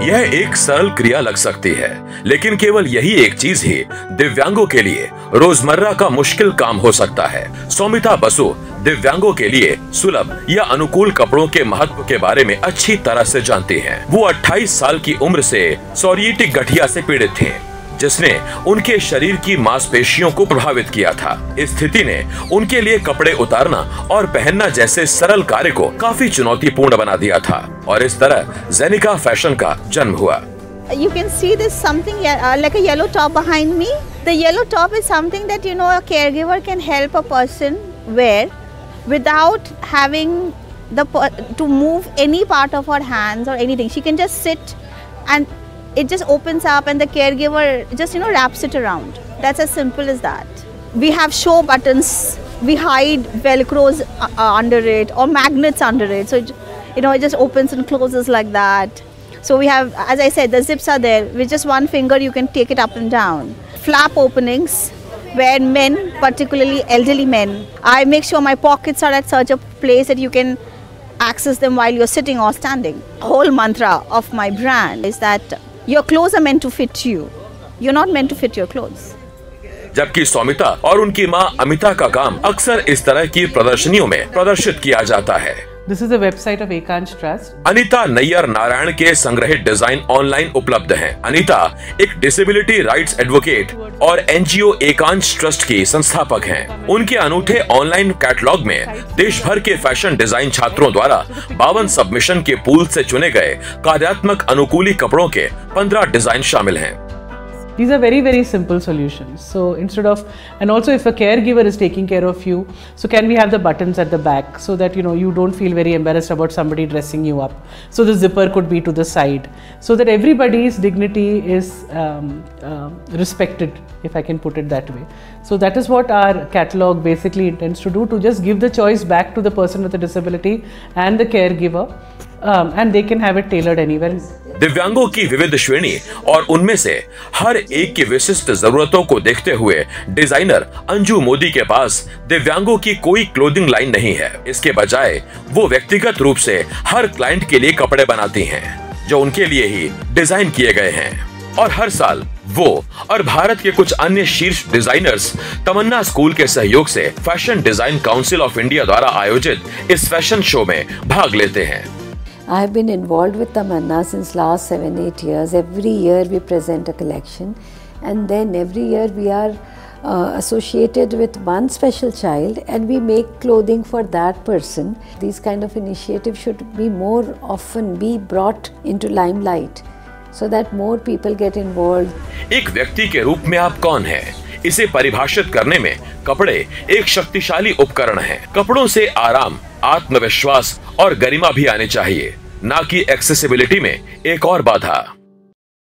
यह एक सरल क्रिया लग सकती है, लेकिन केवल यही एक चीज ही दिव्यांगों के लिए रोजमर्रा का मुश्किल काम हो सकता है। सौमिता बसु दिव्यांगों के लिए सुलभ या अनुकूल कपड़ों के महत्व के बारे में अच्छी तरह से जानती हैं। वो 28 साल की उम्र से सोरियाटिक गठिया से पीड़ित थे, जिसने उनके शरीर की मांसपेशियों को प्रभावित किया था। इस स्थिति ने उनके लिए कपड़े उतारना और पहनना जैसे सरल कार्य को काफी चुनौतीपूर्ण बना दिया था, और इस तरह जेनिका फैशन का जन्म हुआ। You can see this something like a yellow top behind me. The yellow top is something that a caregiver can help a person wear without having to move any part of her hands or anything. She can just sit and it just opens up and the caregiver just wraps it around. That's as simple as that. We have show buttons, we hide velcros under it or magnets under it, so it just opens and closes like that. So we have, as I said, the zips are there. With just one finger you can take it up and down. Flap openings where men, particularly elderly men, I make sure my pockets are at such a place that you can access them while you're sitting or standing. The whole mantra of my brand is that your clothes are meant to fit you. You're not meant to fit your clothes. जबकि सौमिता और उनकी मां अमिता का काम अक्सर इस तरह की प्रदर्शनियों में प्रदर्शित किया जाता है। This is the website of Ekansh Trust. Anita Nayyar Narayan के संग्रहित डिजाइन ऑनलाइन उपलब्ध हैं। अनीता एक डिसेबिलिटी राइट्स एडवोकेट और एनजीओ एकांश ट्रस्ट की संस्थापक हैं। उनके अनूठे ऑनलाइन कैटलॉग में देश भर के फैशन डिजाइन छात्रों द्वारा 52 सबमिशन के पूल से चुने गए कार्यात्मक अनुकूली कपड़ों के 15 डिजाइन शामिल हैं। These are very, very simple solutions. So instead of, and also if a caregiver is taking care of you, so can we have the buttons at the back so that you don't feel very embarrassed about somebody dressing you up. So the zipper could be to the side, so that everybody's dignity is respected, if I can put it that way. So that is what our catalog basically intends to do, to just give the choice back to the person with a disability and the caregiver, and they can have it tailored anywhere. दिव्यांगों की विविध श्रेणी और उनमें से हर एक की विशिष्ट जरूरतों को देखते हुए डिजाइनर अंजू मोदी के पास दिव्यांगों की कोई क्लोथिंग लाइन नहीं है। इसके बजाय वो व्यक्तिगत रूप से हर क्लाइंट के लिए कपड़े बनाती हैं, जो उनके लिए ही डिजाइन किए गए हैं। और हर साल वो और भारत के कुछ अन्य शीर्ष डिजाइनर्स तमन्ना स्कूल के सहयोग से fashion design council of India द्वारा आयोजित इस फैशन शो में भाग लेते हैं। I have been involved with Tamanna since last 7-8 years. Every year we present a collection, and then every year we are associated with one special child and we make clothing for that person. These kind of initiatives should be more often be brought into limelight so that more people get involved. एक व्यक्ति के रूप में आप कौन हैं? इसे परिभाषित करने में कपड़े एक शक्तिशाली उपकरण हैं। कपड़ों से आराम, आत्मविश्वास और गरिमा भी आनी चाहिए, ना कि एक्सेसिबिलिटी में एक और बाधा।